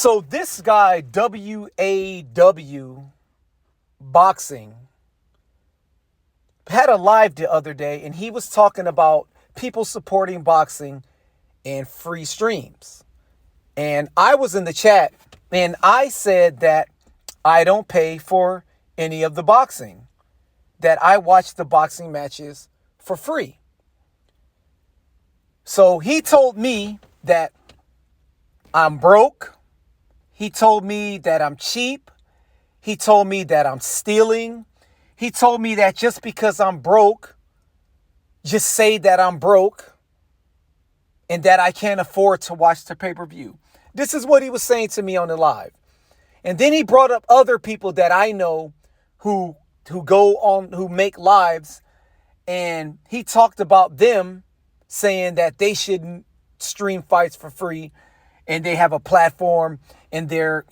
So this guy, WAW Boxing, had a live the other day, and he was talking about people supporting boxing and free streams. And I was in the chat, and I said that I don't pay for any of the boxing, that I watch the boxing matches for free. So he told me that I'm broke. He told me that I'm cheap. He told me that I'm stealing. He told me that just because I'm broke, just say that I'm broke and that I can't afford to watch the pay-per-view. This is what he was saying to me on the live. And then he brought up other people that I know who go on, who make lives, and he talked about them saying that they shouldn't stream fights for free, and they have a platform, and they're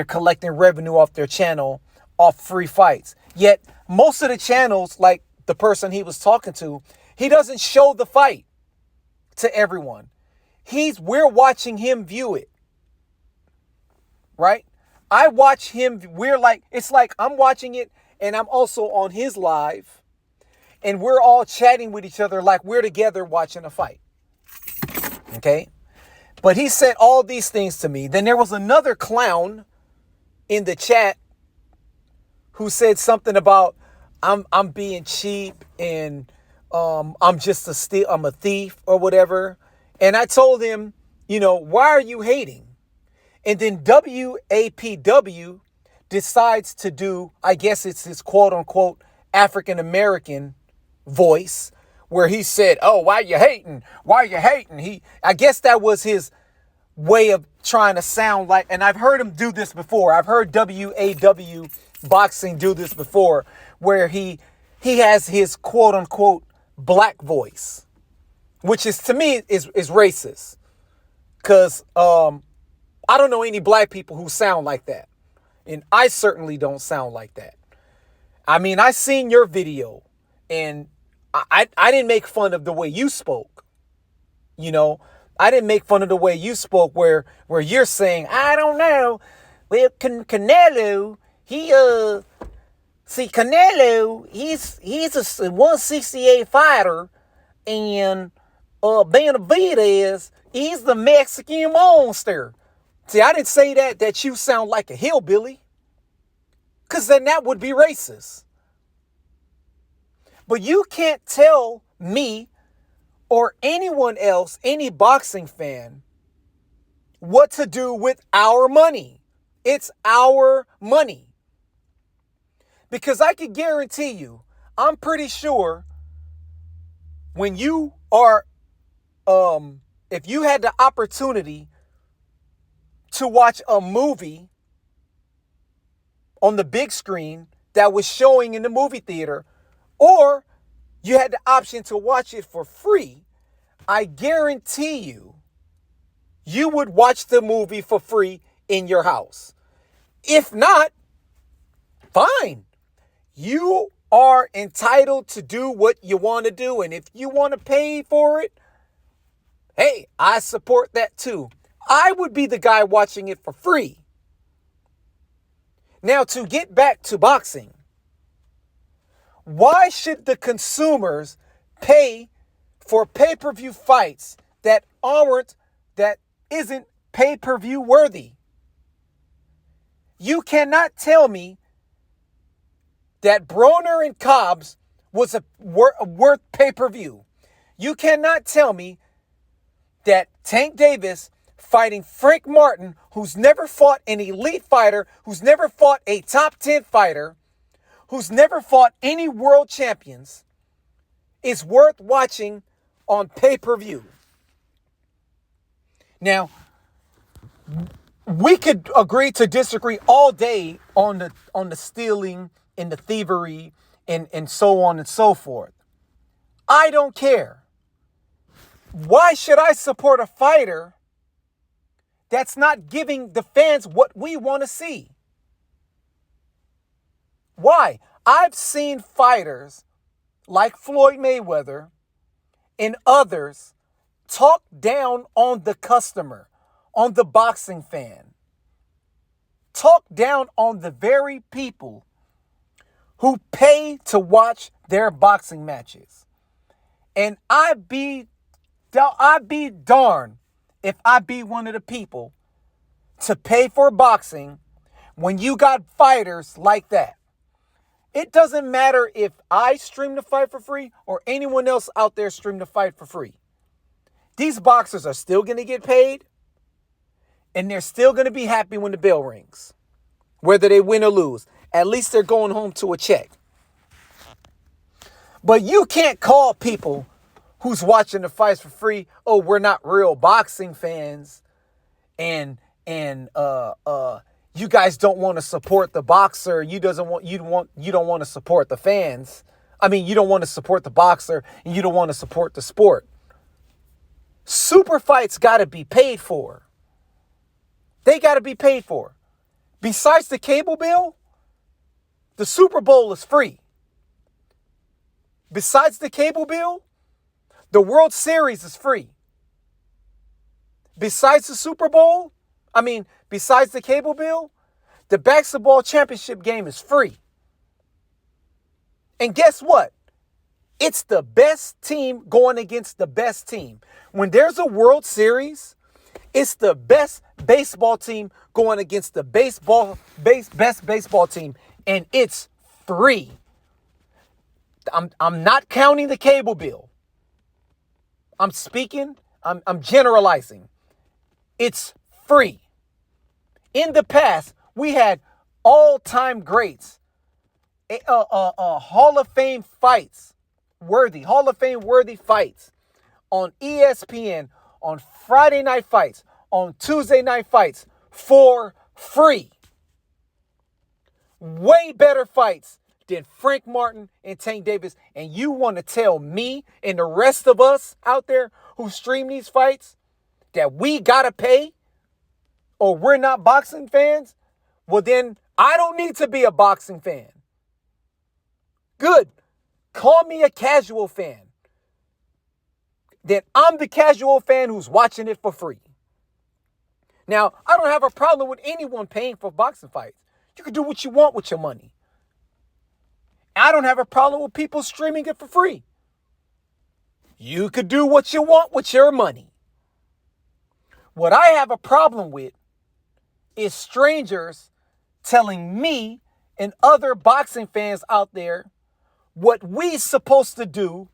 collecting revenue off their channel off free fights. Yet most of the channels, like the person he was talking to, he doesn't show the fight to everyone. We're watching him view it. Right? I watch him. It's like I'm watching it and I'm also on his live, and we're all chatting with each other like we're together watching a fight. Okay? But he said all these things to me. Then there was another clown in the chat who said something about I'm being cheap and I'm a thief or whatever. And I told him, why are you hating? And then WAPW decides to do, I guess it's his quote unquote African American voice, where he said, "Oh, why you hating? Why you hating?" I guess that was his way of trying to sound like, and I've heard him do this before. I've heard WAW Boxing do this before, where he has his quote unquote black voice, which is, to me, is racist. Cause I don't know any black people who sound like that. And I certainly don't sound like that. I mean, I seen your video, and I didn't make fun of the way you spoke. I didn't make fun of the way you spoke where you're saying, I don't know. Well, Canelo, Canelo, he's a 168 fighter, and Benavidez, he's the Mexican monster. See, I didn't say that you sound like a hillbilly, because then that would be racist. But you can't tell me or anyone else, any boxing fan, what to do with our money. It's our money. Because I can guarantee you, I'm pretty sure when you are, if you had the opportunity to watch a movie on the big screen that was showing in the movie theater, or you had the option to watch it for free, I guarantee you would watch the movie for free in your house. If not, fine. You are entitled to do what you want to do. And if you want to pay for it, hey, I support that too. I would be the guy watching it for free. Now, to get back to boxing, why should the consumers pay for pay-per-view fights that isn't pay-per-view worthy? You cannot tell me that Broner and Cobbs was worth pay-per-view. You cannot tell me that Tank Davis fighting Frank Martin, who's never fought an elite fighter, who's never fought a top 10 fighter, who's never fought any world champions, is worth watching on pay-per-view. Now, we could agree to disagree all day on the stealing and the thievery and so on and so forth. I don't care. Why should I support a fighter that's not giving the fans what we want to see? Why? I've seen fighters like Floyd Mayweather and others talk down on the customer, on the boxing fan. talk down on the very people who pay to watch their boxing matches. And I'd be darned if I be one of the people to pay for boxing when you got fighters like that. It doesn't matter if I stream the fight for free or anyone else out there stream the fight for free. These boxers are still going to get paid, and they're still going to be happy when the bell rings, whether they win or lose. At least they're going home to a check. But you can't call people who's watching the fights for free, oh, we're not real boxing fans, and you guys don't want to support the boxer. You don't want to support the fans. I mean, you don't want to support the boxer, and you don't want to support the sport. Super fights got to be paid for. They got to be paid for. Besides the cable bill, the Super Bowl is free. Besides the cable bill, the World Series is free. Besides the Super Bowl, besides the cable bill, the basketball championship game is free. And guess what? It's the best team going against the best team. When there's a World Series, it's the best baseball team going against the best baseball team, and it's free. I'm not counting the cable bill. I'm generalizing. It's free. In the past, we had all-time greats, Hall of Fame worthy fights on ESPN, on Friday Night Fights, on Tuesday Night Fights for free. Way better fights than Frank Martin and Tank Davis. And you want to tell me and the rest of us out there who stream these fights that we got to pay, or we're not boxing fans? Well, then I don't need to be a boxing fan. Good. Call me a casual fan. Then I'm the casual fan who's watching it for free. Now, I don't have a problem with anyone paying for boxing fights. You can do what you want with your money. I don't have a problem with people streaming it for free. You could do what you want with your money. What I have a problem with is strangers telling me and other boxing fans out there what we supposed to do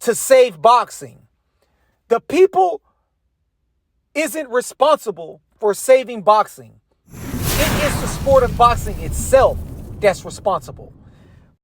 to save boxing. The people isn't responsible for saving boxing. It is the sport of boxing itself that's responsible.